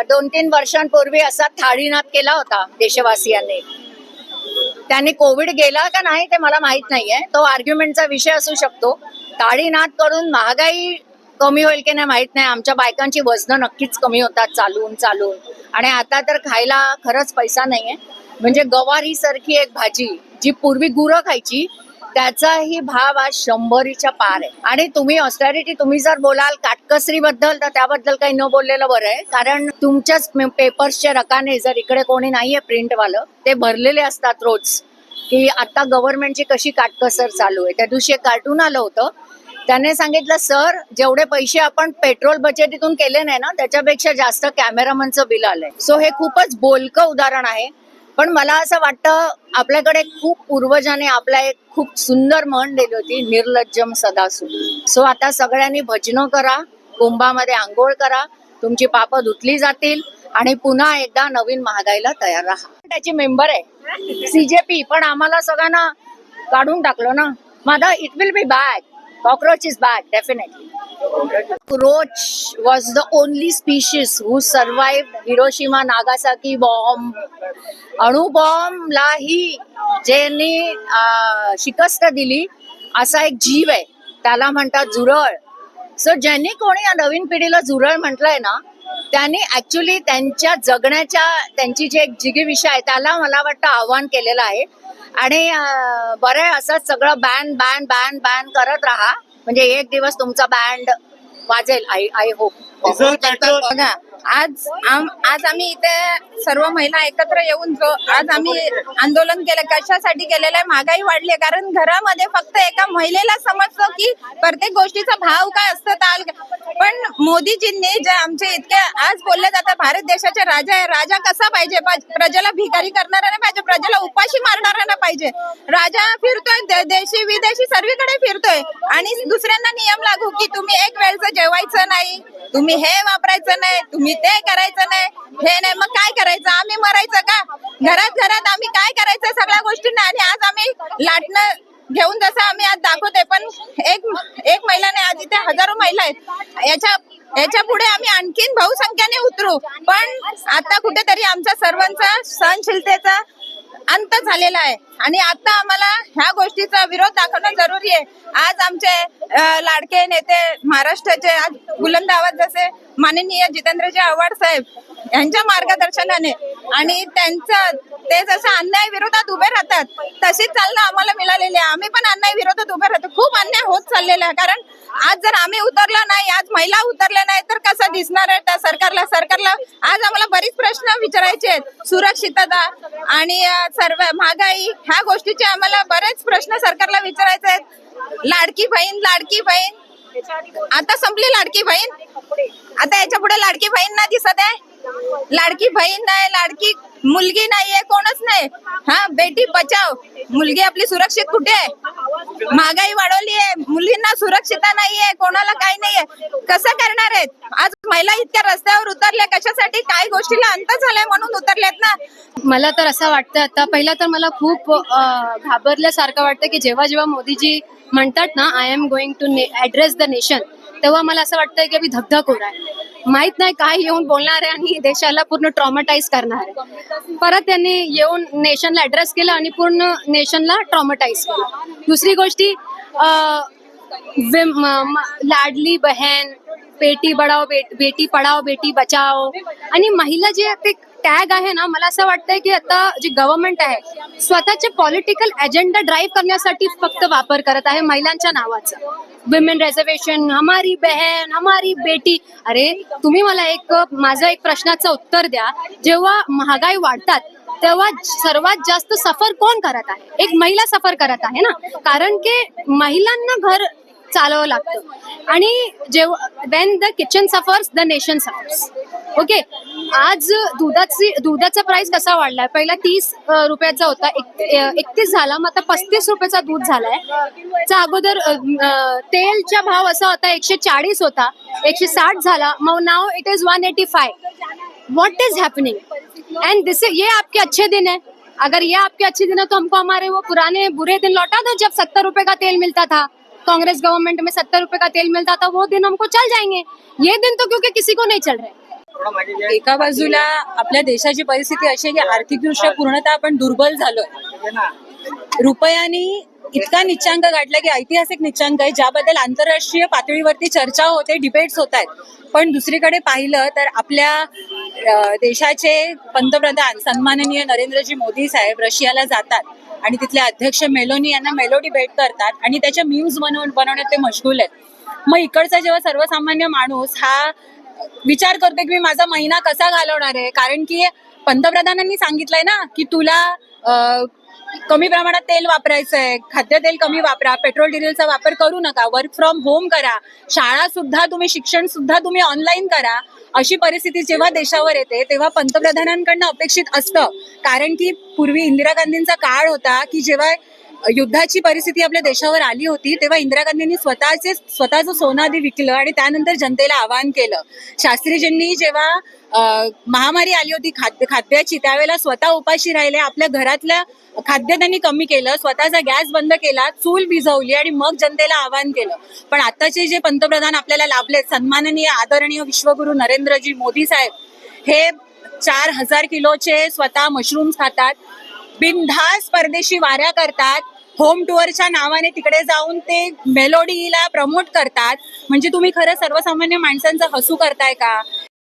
2-3 वर्षांपूर्वी असा थाळीनाद केला होता देशवासियांनी. त्यांनी कोविड गेला का नाही ते मला माहित नाहीये, तो आर्ग्युमेंटचा विषय असू शकतो. थाळीनाद करून महागाई कमी होईल की नाही माहित नाही. आमच्या बायकांची वजनं नक्कीच कमी होतात चालून चालून, आणि आता तर खायला खरंच पैसा नाहीये. म्हणजे गवारी सारखी एक भाजी जी पूर्वी गुरं खायची, त्याचाही भाव आज 100च्या पार आहे. आणि तुम्ही ऑस्टॅरिटी, तुम्ही जर बोलाल काटकसरी बद्दल, तर त्याबद्दल काही न बोललेलं बरं आहे. कारण तुमच्याच पेपर्सचे रकाने जर इकडे कोणी नाहीये प्रिंटवालं, ते भरलेले असतात रोज की आता गव्हर्नमेंटची कशी काटकसर चालू आहे. त्या दिवशी एक कार्टून आलं होतं, त्याने सांगितलं, सर जेवढे पैसे आपण पेट्रोल बचतीतून केले नाही ना, त्याच्यापेक्षा जास्त कॅमेरामनचं बिल आलंय. सो हे खूपच बोलकं उदाहरण आहे. पण मला असं वाटतं आपल्याकडे खूप पूर्वजांनी आपल्या एक खूप सुंदर म्हण दिली होती, निर्लज्जम सदासु. सो आता सगळ्यांनी भजनं करा, कुंभामध्ये आंघोळ करा, तुमची पापं धुतली जातील आणि पुन्हा एकदा नवीन महागाईला तयार राहा. त्याची मेंबर आहे CJP, पण आम्हाला सगळ्यांना काढून टाकलं ना. माझा it will be back. Cockroach is back, definitely. Cockroach was the only species who survived Hiroshima, Nagasaki bomb. अणुबॉम्बलाही ज्यांनी शिकस्त दिली असा एक जीव आहे, त्याला म्हणतात झुरळ. सो ज्यांनी कोणी या नवीन पिढीला झुरळ म्हटलंय ना, त्यांनी ऍक्च्युली त्यांच्या जगण्याच्या त्यांची जी एक जिगीविषय आहे त्याला मला वाटतं आव्हान केलेलं आहे. आणि बरं आहे असंच सगळं बॅन बॅन बॅन बॅन करत राहा, म्हणजे एक दिवस तुमचा बँड वाजेल. I hope. बघा, आज आम्ही इथे सर्व महिला एकत्र येऊन आज आम्ही आंदोलन केलं. कशासाठी केलेलं आहे? महागाई वाढली. कारण घरामध्ये फक्त एका महिलेला समजतो की प्रत्येक गोष्टीचा भाव काय असतं. पण मोदीजींनी जे आमचे इतके आज बोलले जातं, भारत देशाचे राजा आहे. राजा कसा पाहिजे? प्रजेला भिकारी करणारा नाही पाहिजे, प्रजेला उपाशी मारणारा नाही पाहिजे. राजा फिरतोय देशी विदेशी सर्वीकडे फिरतोय आणि दुसऱ्यांना नियम लागू की तुम्ही एक वेळचं जेवायचं नाही, तुम्ही हे वापरायचं नाही, तुम्ही ते करायचं नाही, हे नाही. मग काय करायचं? आम्ही मरायचं का? घरात आम्ही काय करायचं सगळ्या गोष्टींना? आणि आज आम्ही लाटणं घेऊन जसं आम्ही आज दाखवते, पण एक महिला नाही, आज इथे हजारो महिला आहेत. याच्या पुढे आम्ही आणखीन बहुसंख्याने उतरू. पण आता कुठेतरी आमच्या सर्वांचा सहनशीलतेचा अंत झालेला आहे आणि आता आम्हाला ह्या गोष्टीचा विरोध दाखवणं जरुरी आहे. आज आमचे लाडके नेते महाराष्ट्राचे आज बुलंद आवाज जसे माननीय जितेंद्रजी आव्हाड साहेब यांच्या मार्गदर्शनाने आणि ते जसं अन्याय विरोधात उभे राहतात, तशीच चालना आम्हाला मिळालेली आहे. आम्ही पण अन्याय विरोधात उभे राहतो. खूप अन्याय होत चाललेला आहे. कारण आज जर आम्ही उतरलो नाही, आज महिला उतरल्या नाही, तर कसं दिसणार आहे त्या सरकारला? आज आम्हाला बरीच प्रश्न विचारायचे आहेत. सुरक्षितता आणि सर्व महागाई ह्या गोष्टीचे आम्हाला बरेच प्रश्न सरकारला विचारायचे आहेत. लाडकी बहीण आता संपली. लाडकी बहीण आता याच्या पुढे लाडकी बहीण ना दिसत आहे. लाडकी बहीण नाही, लाडकी मुलगी नाहीये, कोणच नाही. हा, बेटी बचाव. मुलगी आपली सुरक्षित कुठे आहे? महागाई वाढवली आहे, मुलींना सुरक्षितता नाहीये, कोणाला काही नाहीये. कसं करणार आहेत? आज महिला इतक्या रस्त्यावर उतरल्या कशासाठी? काय गोष्टीला अंत झालाय म्हणून उतरल्यात ना. मला तर असं वाटतं, आता पहिला तर मला खूप घाबरल्यासारखं वाटतं की जेव्हा मोदीजी म्हणतात ना, I am going to address the nation, तेव्हा मला असं वाटतं की अभि धगधग हो रहा है. माहित नाही काय येऊन बोलणार आहे आणि देशाला पूर्ण ट्रॉमाटाईज करणार आहे. परत त्यांनी येऊन नेशनला ऍड्रेस केलं आणि पूर्ण नेशनला ट्रॉमाटाईज केलं. दुसरी गोष्टी, लाडली बहन, बेटी पढाओ बेटी बचाओ, आणि महिला जे ते टॅग आहे ना, मला असं वाटतंय की आता जी गव्हर्नमेंट आहे स्वतःचे पॉलिटिकल एजेंडा ड्राईव्ह करण्यासाठी फक्त वापर करत आहे महिलांच्या नावाचा. विमेन रिझर्वेशन, हमारी बहन, हमारी बेटी. अरे तुम्ही मला माझं एक प्रश्नाचं उत्तर द्या. जेव्हा महागाई वाढतात तेव्हा सर्वात जास्त सफर कोण करत आहे? एक महिला सफर करत आहे ना, कारण की महिलांना घर चालवावं लागतं. आणि जेव्हा Wien the kitchen suffers the nation suffers. Okay, आज दुधाचा प्राइस कसा वाढलाय? पहिला 30 रुपयाचा होता, 31 झाला, मग आता 35 रुपयाचा दूध झालाय. अगोदर तेलचा भाव असा होता 140 होता, 160 झाला, मग now it is 185. What is happening? End ये आपके अच्छे दिन है. अगर ये आपके अच्छे दिन है तो हमको हमारे वो पुराने बुरे दिन लौटा दो जब 70 रुपए का तेल मिलता था. कांग्रेस गवर्नमेंट में 70 रुपए का तेल मिलता था, वो दिन हमको चल जाएंगे. ये दिन तो क्योंकि किसी को नहीं चल रहे. एका बाजूला आपल्या देशाची परिस्थिती अशी आहे की आर्थिकदृष्ट्या पूर्णतः आपण दुर्बल झालोय. रुपयाने इतका निच्चांक गाठला की ऐतिहासिक निच्चांक आहे, ज्याबद्दल आंतरराष्ट्रीय पातळीवरती चर्चा होते, डिबेट्स होत आहेत. पण दुसरीकडे पाहिलं तर आपल्या देशाचे पंतप्रधान सन्माननीय नरेंद्रजी मोदी साहेब रशियाला जातात आणि तिथले अध्यक्ष मेलोनी यांना मेलोडी भेट करतात आणि त्याच्या मीम्स बनवण्यात ते मशगूल आहेत. मग इकडचा जेव्हा सर्वसामान्य माणूस हा विचार करतो की मी माझा महिना कसा घालवणार आहे, कारण की पंतप्रधानांनी सांगितलंय ना की तुला कमी प्रमाणात तेल वापरायचं आहे, खाद्यतेल कमी वापरा, पेट्रोल डिझेलचा वापर करू नका, वर्क फ्रॉम होम करा, शाळा सुद्धा तुम्ही, शिक्षण सुद्धा तुम्ही ऑनलाईन करा. अशी परिस्थिती जेव्हा देशावर येते तेव्हा पंतप्रधानांकडनं अपेक्षित असतं, कारण की पूर्वी इंदिरा गांधींचा काळ होता की जेव्हा युद्धाची परिस्थिती आपल्या देशावर आली होती तेव्हा इंदिरा गांधींनी स्वतःचं सोनं आधी विकलं आणि त्यानंतर जनतेला आवाहन केलं. शास्त्रीजींनी जेव्हा महामारी आली होती खाद्याची, त्यावेळेला स्वतः उपाशी राहिले, आपल्या घरातल्या खाद्य त्यांनी कमी केलं, स्वतःचा गॅस बंद केला, चूल भिजवली आणि मग जनतेला आवाहन केलं. पण आताचे जे पंतप्रधान आपल्याला लाभले, सन्माननीय आदरणीय विश्वगुरु नरेंद्रजी मोदी साहेब, हे 4000 किलोचे स्वतः मशरूम्स खातात, बिनधास्त परदेशी वाऱ्या करतात, होम टूरच्या नावाने तिकडे जाऊन ते मेलोडीला प्रमोट करतात. म्हणजे तुम्ही खरं सर्वसामान्य माणसांचं हसू करताय का?